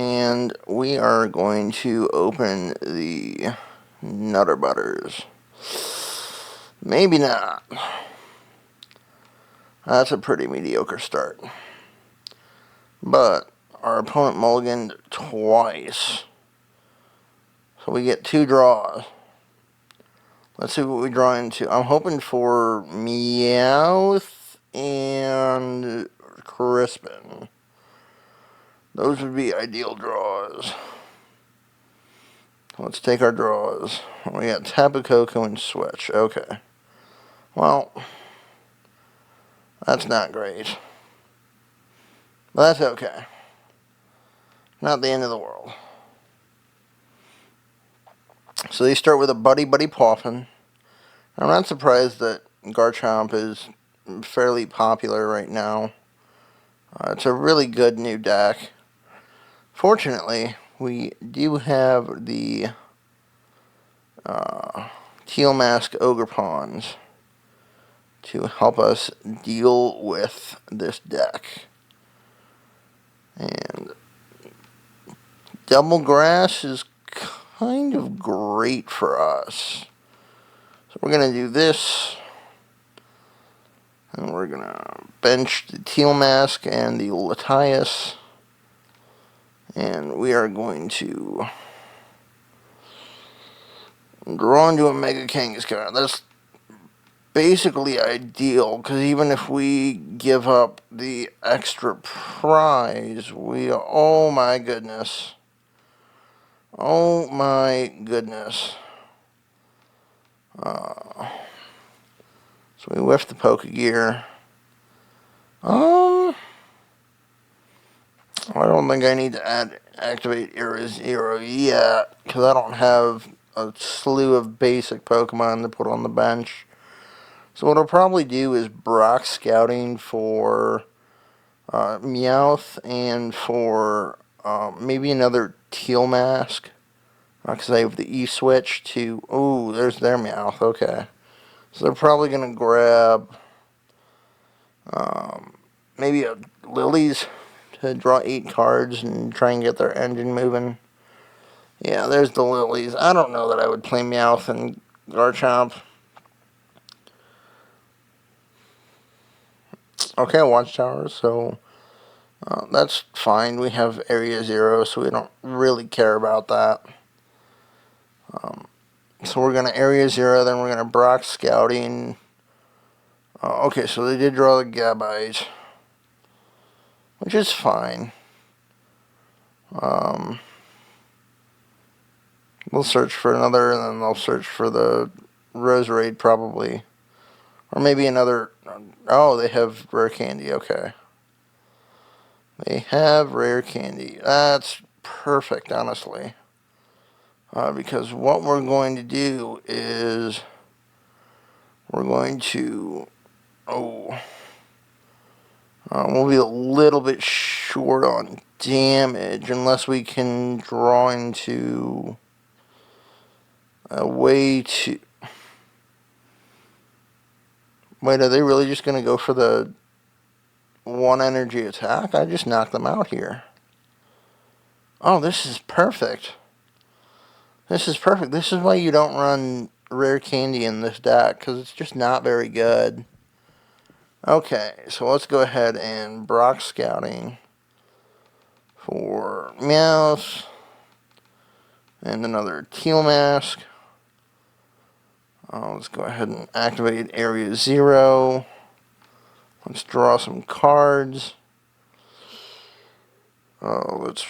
and we are going to open the Nutter Butters. Maybe not. That's a pretty mediocre start. But our opponent mulliganed twice. So we get 2 draws. Let's see what we draw into. I'm hoping for Meowth and Crispin. Those would be ideal draws. Let's take our draws. We got Tapu Koko and Switch. Okay. Well, that's not great. But that's okay. Not the end of the world. So they start with a Buddy Poffin. I'm not surprised that Garchomp is fairly popular right now. It's a really good new deck. Fortunately, we do have the Teal Mask Ogerpons to help us deal with this deck. And Double Grass is kind of great for us. So we're going to do this. And we're going to bench the Teal Mask and the Latias. And we are going to draw into a Mega Kangaskhan. That's basically ideal, because even if we give up the extra prize, oh my goodness. Oh my goodness. So we whiff the Pokegear. I don't think I need to activate Era Zero yet, because I don't have a slew of basic Pokemon to put on the bench. So what I'll probably do is Brock Scouting for Meowth and for maybe another Teal Mask, because I have the E-Switch to... Oh, there's their Meowth, okay. So they're probably going to grab maybe a Lilies to draw 8 cards and try and get their engine moving. Yeah, there's the Lilies. I don't know that I would play Meowth and Garchomp. Okay, Watchtower, so that's fine. We have Area Zero, so we don't really care about that. So we're going to Area Zero, then we're going to Brock Scouting. Okay, so they did draw the Gabite, which is fine. They'll search for another, and then they'll search for the Roserade probably. Or maybe another... Oh, they have Rare Candy, okay. They have Rare Candy. That's perfect, honestly. Because what we're going to do is... We're going to... we'll be a little bit short on damage unless we can draw into a way to... Wait, are they really just going to go for the 1 energy attack? I just knocked them out here. Oh, this is perfect. This is perfect. This is why you don't run Rare Candy in this deck, because it's just not very good. Okay, so let's go ahead and Brock Scouting for Meowth and another Teal Mask. Let's go ahead and activate Area Zero. Let's draw some cards. Let's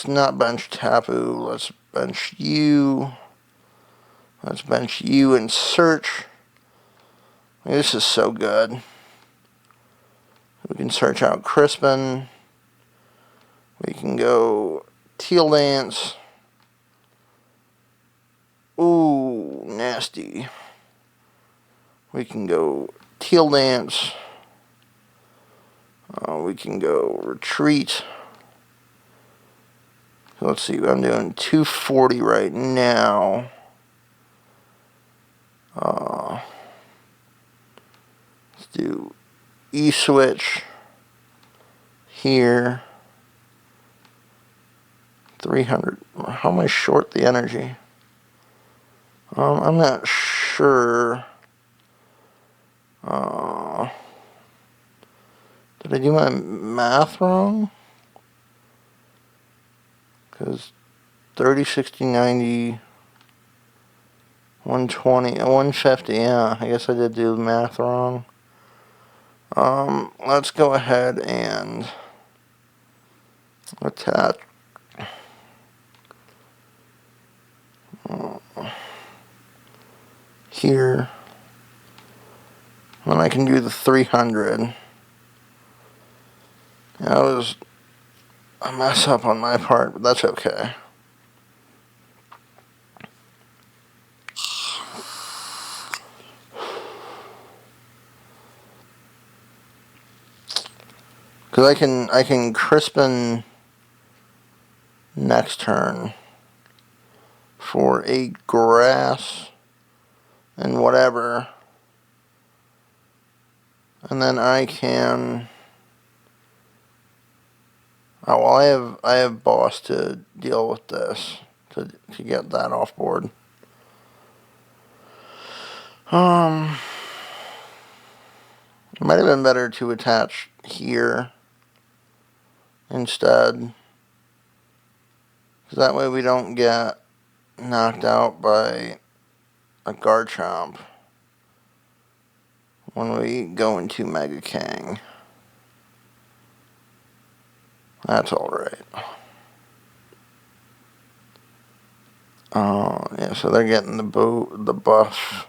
not bench Tapu. Let's bench you. Let's bench you and search. This is so good. We can search out Crispin. We can go Teal Dance. Ooh, nasty. We can go Teal Dance. We can go Retreat. Let's see, I'm doing 240 right now. Let's do E-Switch here. 300. How am I short the energy? I'm not sure. Did I do my math wrong? Because 30, 60, 90, 120, 150, yeah. I guess I did do the math wrong. Let's go ahead and attach. Here. Then I can do the 300. That was a mess up on my part, but that's okay. Because I can crispen next turn for a grass and whatever. And then I can... Oh, well, I have boss to deal with this, to get that off board. It might have been better to attach here instead. Because that way we don't get knocked out by a Garchomp when we go into Mega King. That's alright. Yeah, so they're getting the buff.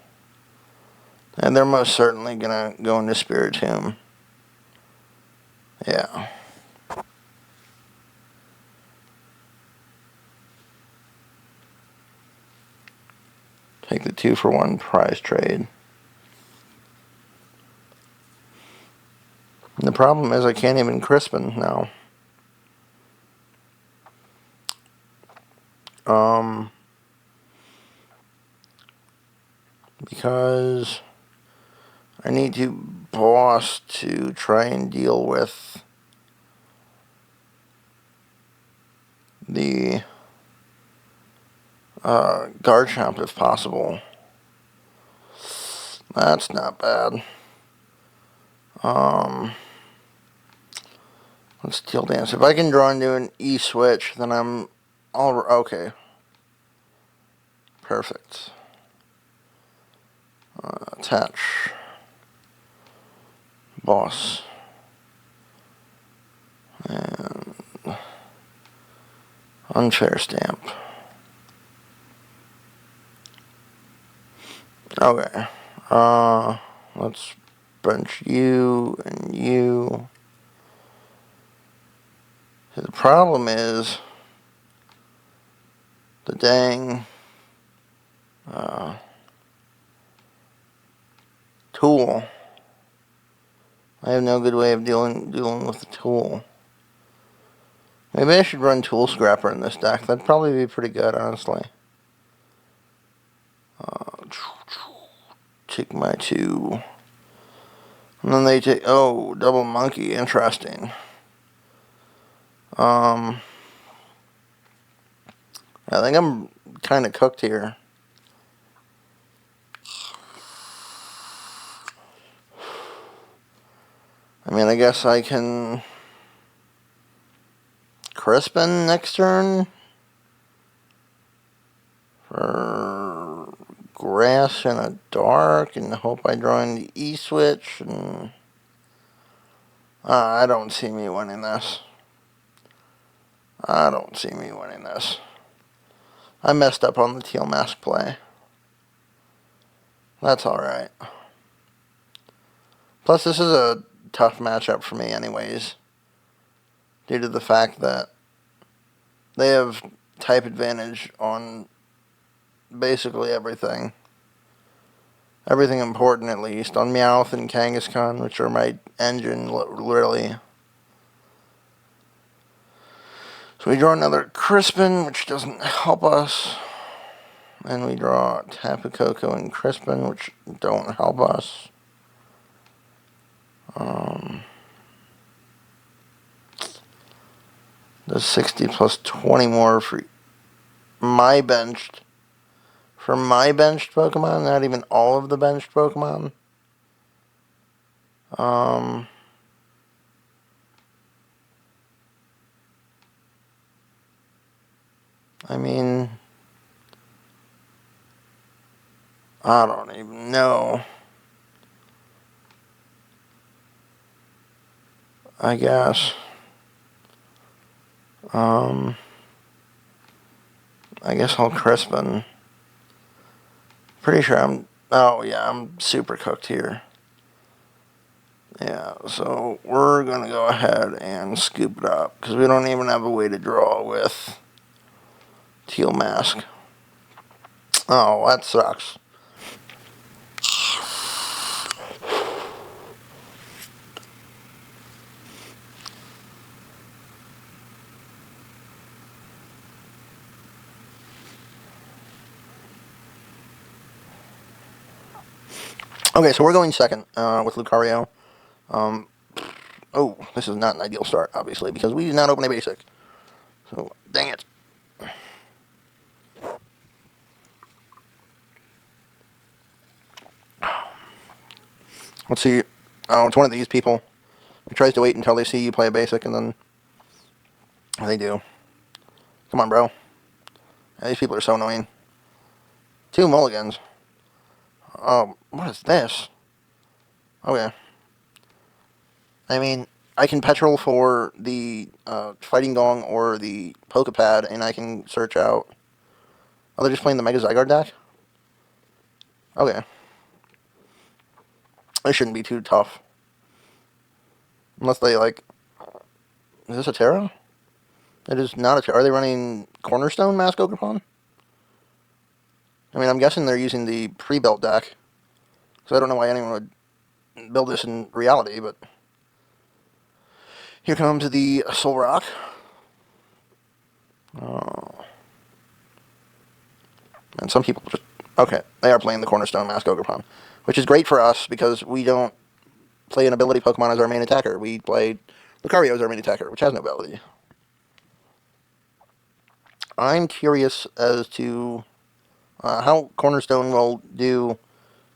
And they're most certainly gonna go into Spiritomb. Yeah. Take the 2-for-1 prize trade. And the problem is I can't even crispen now. Because I need to boss to try and deal with the Garchomp if possible. That's not bad. Let's Steel Dance. If I can draw into an E-switch, then I'm all okay. Perfect. Attach. Boss. And unfair stamp. Okay. Let's bench you and you. The problem is the dang tool. I have no good way of dealing with the tool. Maybe I should run Tool Scrapper in this deck. That'd probably be pretty good, honestly. Take my 2. And then they take... Oh, Double Monkey. Interesting. I think I'm kind of cooked here. I mean, I guess I can Crispin next turn for grass and a dark and hope I draw in the E-switch. And I don't see me winning this. I don't see me winning this. I messed up on the Teal Mask play. That's alright. Plus, this is a tough matchup for me anyways, due to the fact that they have type advantage on basically everything. Everything important, at least. On Meowth and Kangaskhan, which are my engine, literally. So we draw another Crispin, which doesn't help us. And we draw Tapu Koko and Crispin, which don't help us. Does 60 plus 20 more for my benched. For my benched Pokemon, not even all of the benched Pokemon. I mean, I don't even know. I guess. I guess I'll Crispin. Pretty sure I'm... Oh, yeah, I'm super cooked here. Yeah, so we're going to go ahead and scoop it up, because we don't even have a way to draw with Teal Mask. Oh, that sucks. Okay, so we're going second with Lucario. Oh, this is not an ideal start, obviously, because we did not open a basic. So, dang it. Let's see. Oh, it's one of these people who tries to wait until they see you play a basic, and then they do. Come on, bro. Yeah, these people are so annoying. 2 mulligans. Oh, what is this? Okay. I mean, I can petrol for the Fighting Gong or the Pokepad, and I can search out... Oh, they're just playing the Mega Zygarde deck? Okay. This shouldn't be too tough. Unless they, like... Is this a Terra? It is not a Terra. Are they running Cornerstone Mask Ogerpon? I mean, I'm guessing they're using the pre-built deck. So I don't know why anyone would build this in reality, but... Here comes the Solrock. Oh. And some people just... Okay, they are playing the Cornerstone Mask Ogerpon. Which is great for us, because we don't play an ability Pokemon as our main attacker. We play Lucario as our main attacker, which has no ability. I'm curious as to how Cornerstone will do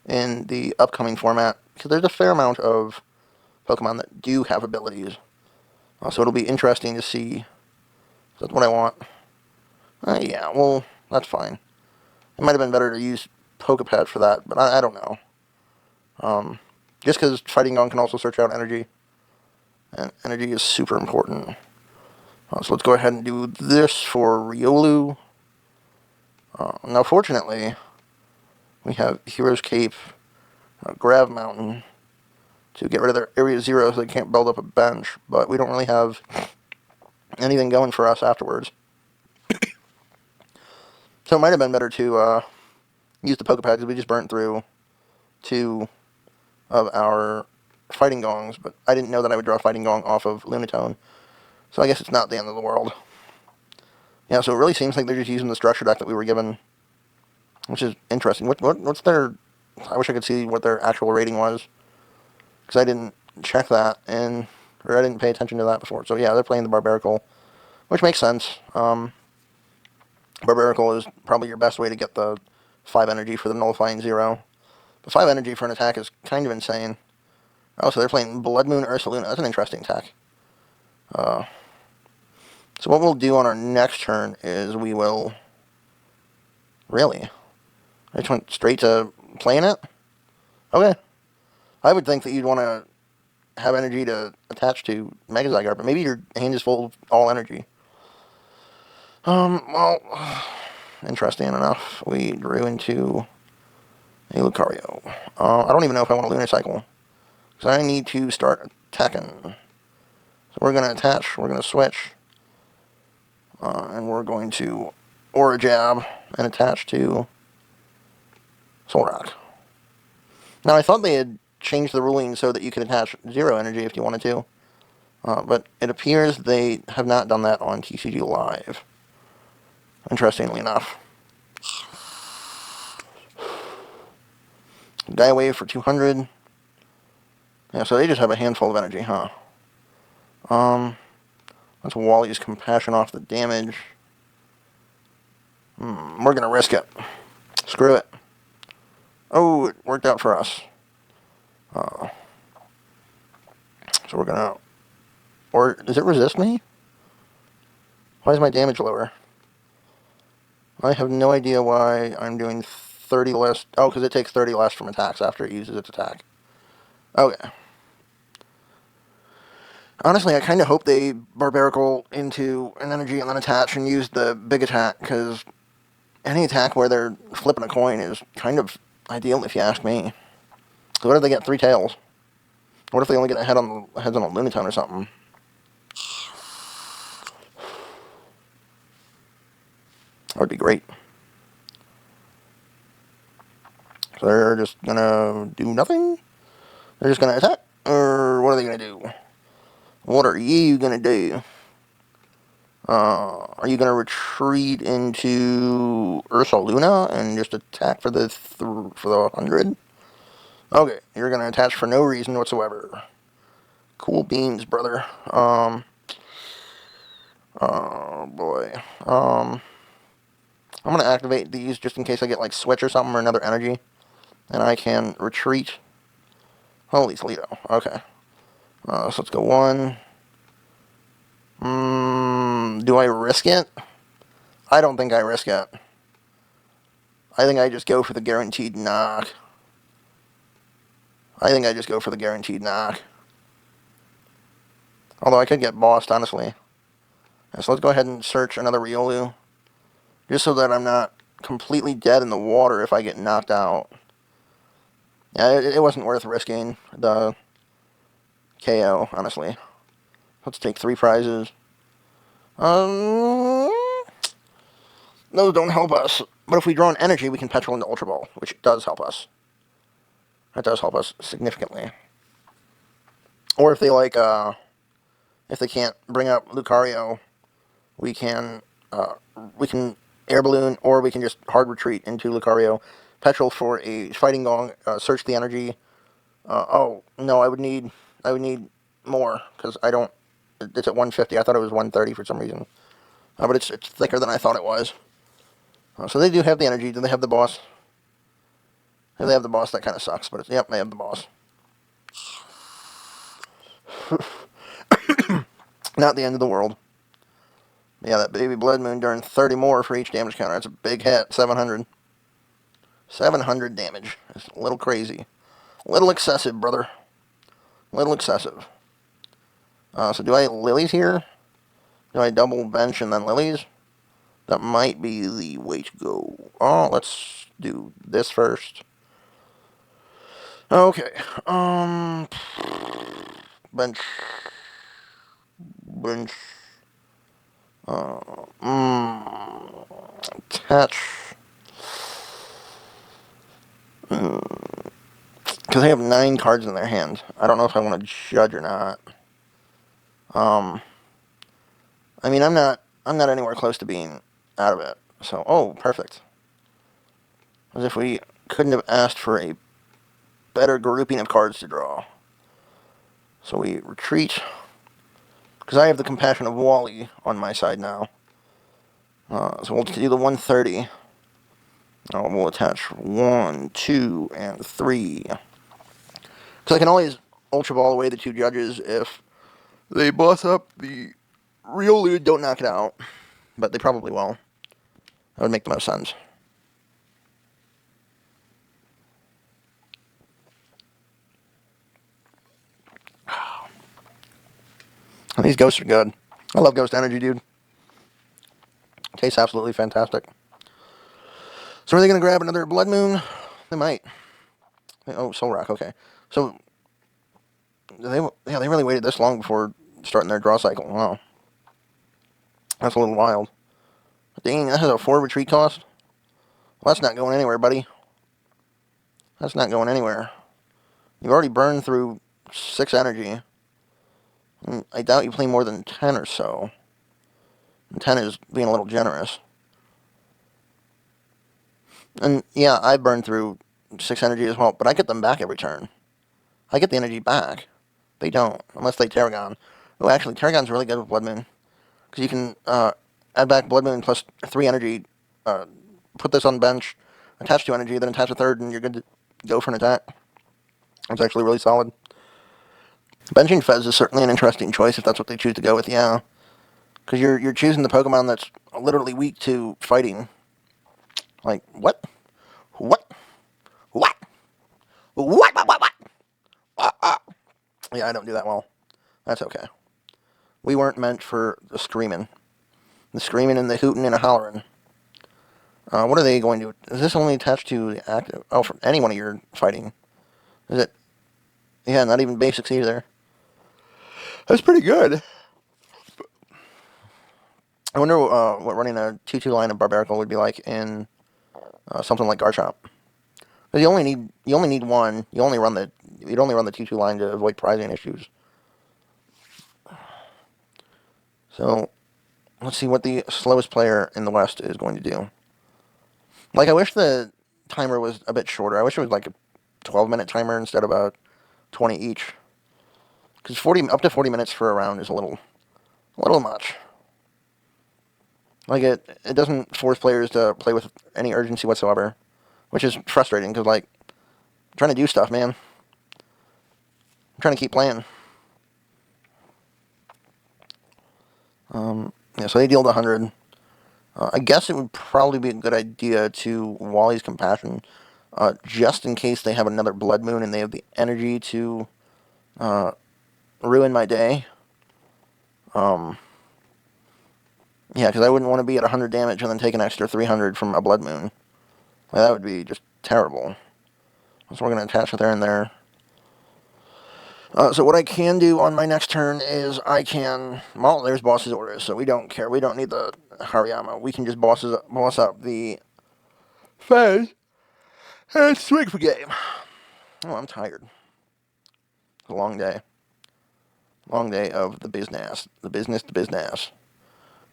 in the upcoming format, because there's a fair amount of Pokemon that do have abilities. So it'll be interesting to see. That's what I want. Yeah, well, that's fine. It might have been better to use Pokepad for that, but I don't know. Just because Fighting Gong can also search out energy, and energy is super important. So let's go ahead and do this for Riolu. Now, fortunately, we have Hero's Cape, Grav Mountain, to get rid of their Area 0 so they can't build up a bench, but we don't really have anything going for us afterwards. So it might have been better to use the Pokepad, because we just burnt through 2 of our Fighting Gongs, but I didn't know that I would draw Fighting Gong off of Lunatone, so I guess it's not the end of the world. Yeah, so it really seems like they're just using the structure deck that we were given, which is interesting. What's their... I wish I could see what their actual rating was, because I didn't check that, or I didn't pay attention to that before. So yeah, they're playing the Barbaracle, which makes sense. Barbaracle is probably your best way to get the 5 energy for the nullifying 0. But 5 energy for an attack is kind of insane. Oh, so they're playing Blood Moon Ursaluna. That's an interesting attack. So what we'll do on our next turn is we will... Really? I just went straight to playing it? Okay. I would think that you'd want to have energy to attach to Mega Zygarde, but maybe your hand is full of all energy. Well, interesting enough, we drew into a Lucario. I don't even know if I want a Lunacycle, because I need to start attacking. So we're going to attach, we're going to switch, and we're going to Aura Jab and attach to Solrock. Now, I thought they had changed the ruling so that you could attach 0 energy if you wanted to, but it appears they have not done that on TCG Live, interestingly enough. Dia Wave for 200. Yeah, so they just have a handful of energy, huh? That's Wally's compassion off the damage. We're gonna risk it. Screw it. Oh, it worked out for us. So we're gonna... Or, does it resist me? Why is my damage lower? I have no idea why I'm doing 30 less... Oh, because it takes 30 less from attacks after it uses its attack. Okay. Honestly, I kind of hope they barbarical into an energy and then attach and use the big attack, because any attack where they're flipping a coin is kind of ideal if you ask me. So what if they get 3 tails? What if they only get heads on a Lunatone or something? That would be great. So they're just gonna do nothing? They're just gonna attack? Or what are they gonna do? What are you gonna do? Are you gonna retreat into Ursaluna and just attack for the 100? Okay, you're gonna attach for no reason whatsoever. Cool beans, brother. Oh boy. I'm gonna activate these just in case I get like Switch or something or another energy, and I can retreat. Holy Toledo. Okay. So let's go 1. Do I risk it? I don't think I risk it. I think I just go for the guaranteed knock. Although I could get bossed, honestly. So let's go ahead and search another Riolu. Just so that I'm not completely dead in the water if I get knocked out. Yeah, it wasn't worth risking the KO, honestly. Let's take 3 prizes. Those don't help us. But if we draw an energy, we can petrol into Ultra Ball, which does help us. That does help us significantly. Or if they if they can't bring up Lucario, we can air balloon, or we can just hard retreat into Lucario, petrol for a Fighting Gong, search the energy. Oh no, I would need more because I don't. It's at 150. I thought it was 130 for some reason. But it's thicker than I thought it was. So they do have the energy. Do they have the boss? If they have the boss, that kind of sucks. But yep, they have the boss. Not the end of the world. Yeah, that baby Blood Moon during 30 more for each damage counter. That's a big hit. 700. 700 damage. It's a little crazy. A little excessive, brother. A little excessive. So do I Lilies here? Do I double bench and then Lilies? That might be the way to go. Oh, let's do this first. Okay. Bench. Bench. Attach. Because they have 9 cards in their hand. I don't know if I want to judge or not. I mean, I'm not anywhere close to being out of it. So, oh, perfect. As if we couldn't have asked for a better grouping of cards to draw. So we retreat. Because I have the compassion of Wally on my side now. So we'll do the 130. We'll attach 1, 2, and 3. Because I can always Ultra Ball away the 2 judges if they boss up the Riolu, don't knock it out. But they probably will. That would make the most sense. These ghosts are good. I love Ghost Energy, dude. Tastes absolutely fantastic. So are they going to grab another Blood Moon? They might. Oh, Soul Rock, okay. So, they really waited this long before starting their draw cycle. Wow. That's a little wild. Dang, that has a 4 retreat cost? Well, that's not going anywhere, buddy. That's not going anywhere. You've already burned through 6 energy. I doubt you play more than 10 or so. And 10 is being a little generous. And yeah, I burned through 6 energy as well, but I get them back every turn. I get the energy back. They don't, unless they Tarragon. Oh, actually, Tarragon's really good with Blood Moon. Because you can add back Blood Moon plus 3 energy, put this on bench, attach 2 energy, then attach a third, and you're good to go for an attack. It's actually really solid. Benching Fez is certainly an interesting choice if that's what they choose to go with, yeah. Because you're choosing the Pokemon that's literally weak to fighting. Like, what? What? What? What? Yeah, I don't do that well. That's okay. We weren't meant for the screaming. The screaming and the hooting and the hollering. What are they going to... Is this only attached to the active... Oh, for any one of your fighting. Is it... Yeah, not even basics either. That's pretty good. I wonder what running a 2-2 line of Barbarical would be like in something like Garchomp. Because you only need one. You'd only run the 2-2 line to avoid prizing issues. So let's see what the slowest player in the West is going to do. Like, I wish the timer was a bit shorter. I wish it was like a 12-minute timer instead of a 20 each. Because up to 40 minutes for a round is a little much. Like, it doesn't force players to play with any urgency whatsoever, which is frustrating because, like, I'm trying to do stuff, man. I'm trying to keep playing. Yeah, so they dealed 100. I guess it would probably be a good idea to Wally's Compassion, just in case they have another Blood Moon and they have the energy to ruin my day. Yeah, because I wouldn't want to be at 100 damage and then take an extra 300 from a Blood Moon. Like, that would be just terrible. So we're going to attach it there and there. So what I can do on my next turn is I can... Well, there's Boss's Orders, so we don't care. We don't need the Hariyama. We can just boss up the Fez and swing for game. Oh, I'm tired. It's a long day. Long day of the business. The business.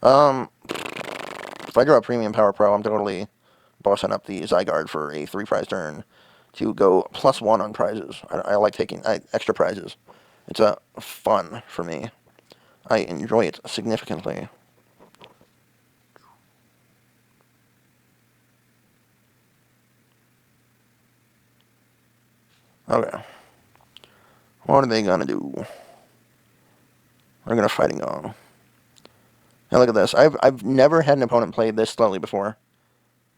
If I draw a Premium Power Pro, I'm totally bossing up the Zygarde for a 3-prize turn to go +1 on prizes. I like taking extra prizes. It's fun for me. I enjoy it significantly. Okay. What are they gonna do? They're gonna Fighting Gong. Now look at this. I've never had an opponent play this slowly before.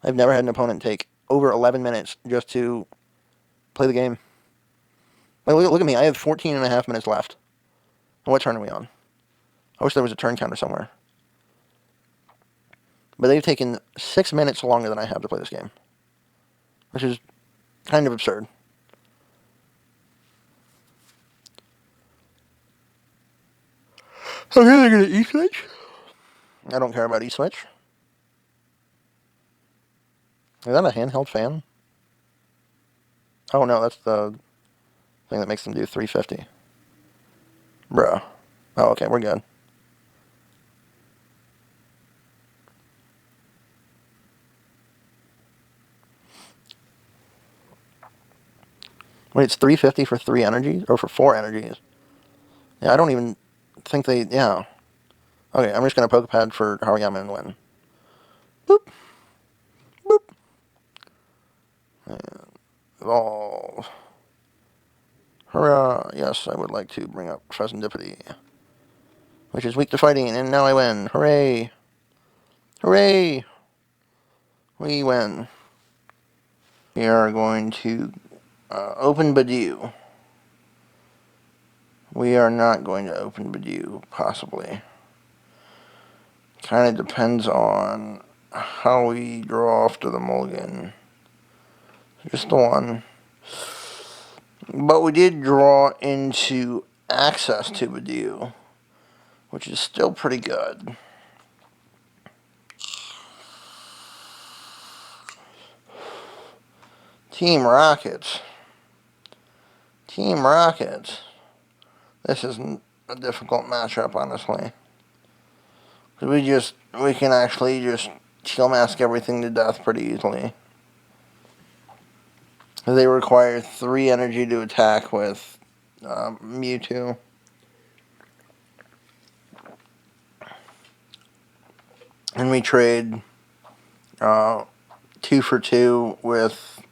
I've never had an opponent take over 11 minutes just to play the game. Like, look at me. I have 14.5 minutes left. What turn are we on? I wish there was a turn counter somewhere. But they've taken 6 minutes longer than I have to play this game, which is kind of absurd. Okay, they're going to E-Switch? I don't care about E-Switch. Is that a handheld fan? Oh no, that's the thing that makes them do 350. Bruh. Oh, okay, we're good. Wait, it's 350 for 3 energies? Or for 4 energies? Yeah, I don't even think they... Yeah. Okay, I'm just going to Pokepad for Hariyama and win. Boop. Boop. And evolve. Hurrah! Yes, I would like to bring up Fezandipity, which is weak to fighting, and now I win. Hooray! Hooray! We win. We are going to open Badoo. We are not going to open Badoo, possibly. Kind of depends on how we draw off to the mulligan. Just the one. But we did draw into access to Badoo, which is still pretty good. Team Rocket. Team Rocket. This isn't a difficult matchup, honestly. Because we can actually just Chill Mask everything to death pretty easily. They require 3 energy to attack with Mewtwo. And we trade 2 for 2 with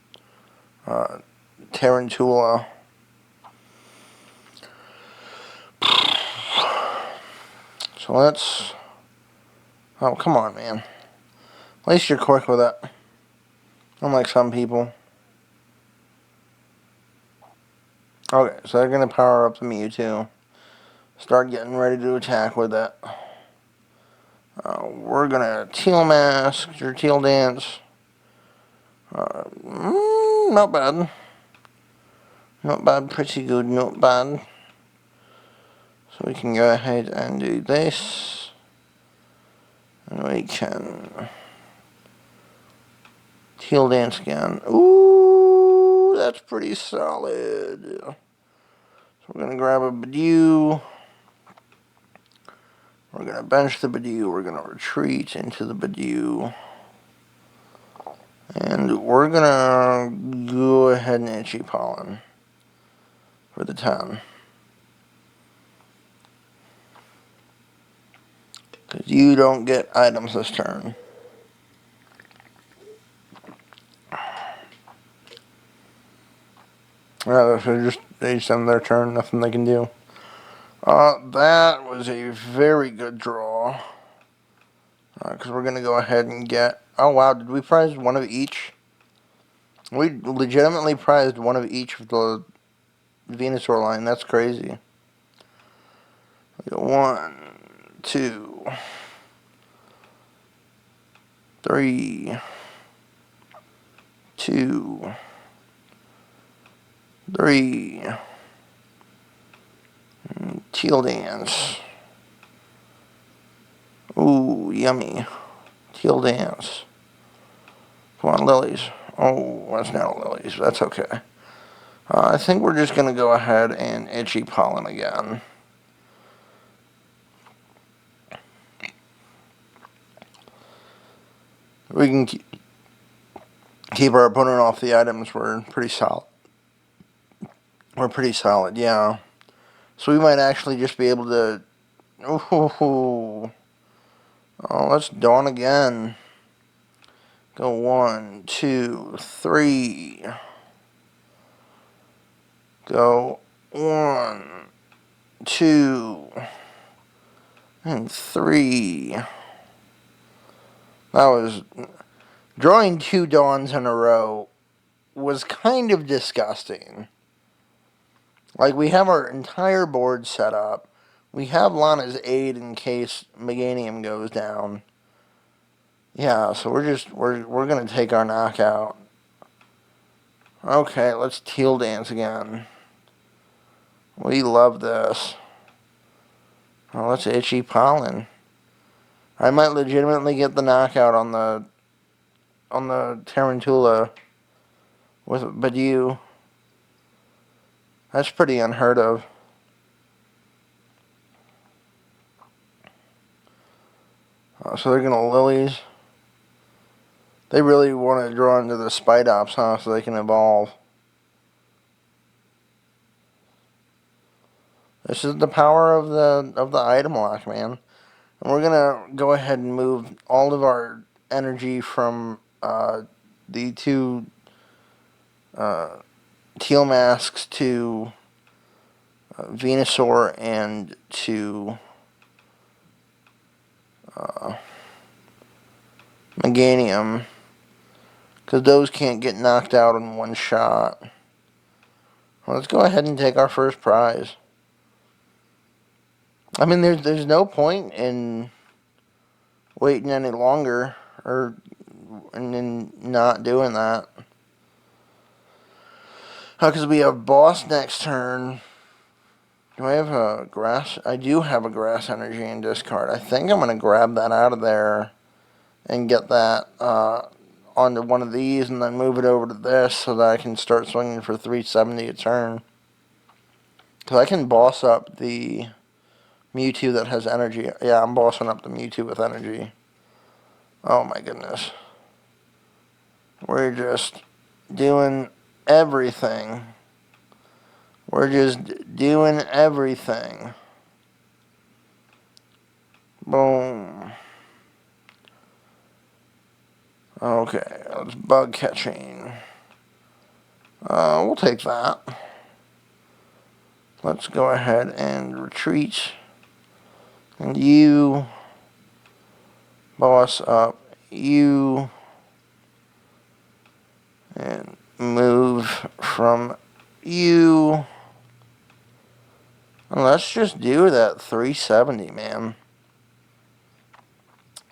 Tarantula. So let's... Oh, come on, man. At least you're quick with it. Unlike some people. Okay, so they're going to power up the Mewtwo. Start getting ready to attack with it. We're going to Teal Mask, or Teal Dance. Not bad. Not bad, pretty good, not bad. So we can go ahead and do this. And we can Teal Dance again. Ooh, that's pretty solid. So we're going to grab a Badoo. We're going to bench the Badoo. We're going to retreat into the Badoo. And we're going to go ahead and Itchy Pollen for the 10. Because you don't get items this turn. So they just end their turn, nothing they can do. That was a very good draw. Because we're going to go ahead and get... Oh, wow, did we prize one of each? We legitimately prized one of each of the Venusaur line. That's crazy. We go 1, 2, 3, 2, 3. Teal Dance. Ooh, yummy. Teal Dance. Come on, Lilies. Oh, that's not Lilies. That's okay. I think we're just going to go ahead and Itchy Pollen again. We can keep our opponent off the items. We're pretty solid. We're pretty solid, yeah. So we might actually just be able to... Ooh. Oh, let's Dawn again. Go 1, 2, 3. Go 1, 2, and 3. That was... Drawing 2 Dawns in a row was kind of disgusting. Like, we have our entire board set up. We have Lana's aid in case Meganium goes down. Yeah, so we're gonna take our knockout. Okay, let's Teal Dance again. We love this. Oh, let's Itchy Pollen. I might legitimately get the knockout on the Tarantula with Badoo. That's pretty unheard of. So they're gonna Lilies. They really want to draw into the Spidops, huh? So they can evolve. This is the power of the item lock, man. And we're gonna go ahead and move all of our energy from the 2 Teal Masks to Venusaur and to Meganium. Because those can't get knocked out in one shot. Well, let's go ahead and take our first prize. I mean, there's no point in waiting any longer and then not doing that. Because we have Boss next turn. Do I have a Grass? I do have a Grass Energy in discard. I think I'm going to grab that out of there and get that onto one of these and then move it over to this so that I can start swinging for 370 a turn. Because I can boss up the Mewtwo that has energy. Yeah, I'm bossing up the Mewtwo with energy. Oh my goodness. We're just doing everything. We're just doing everything. Boom. Okay, it's bug catching. We'll take that. Let's go ahead and retreat. And you, boss up, you, and move from you. And let's just do that 370, man.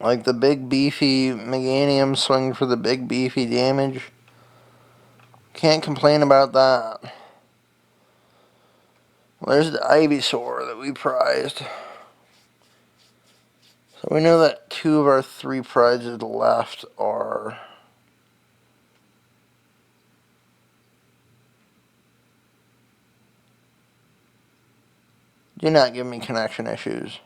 Like the big beefy Meganium swing for the big beefy damage. Can't complain about that. Well, there's the Ivysaur that we prized. So we know that 2 of our 3 prizes left are... Do not give me connection issues.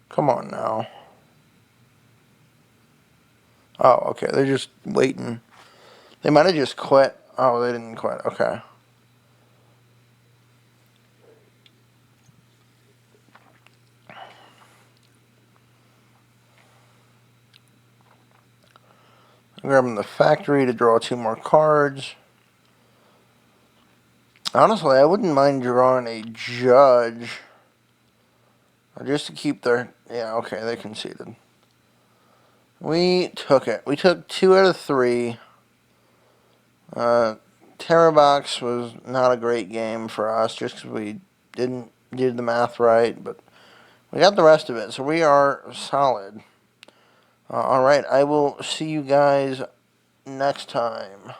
Come on now. Oh, okay. They're just waiting. They might have just quit. Oh, they didn't quit. Okay. I'm grabbing the factory to draw 2 more cards. Honestly, I wouldn't mind drawing a judge. Just to keep their... Yeah, okay, they conceded. We took it. We took 2 out of 3. Terrabox was not a great game for us just because we didn't do the math right, but we got the rest of it, so we are solid. Alright, I will see you guys next time.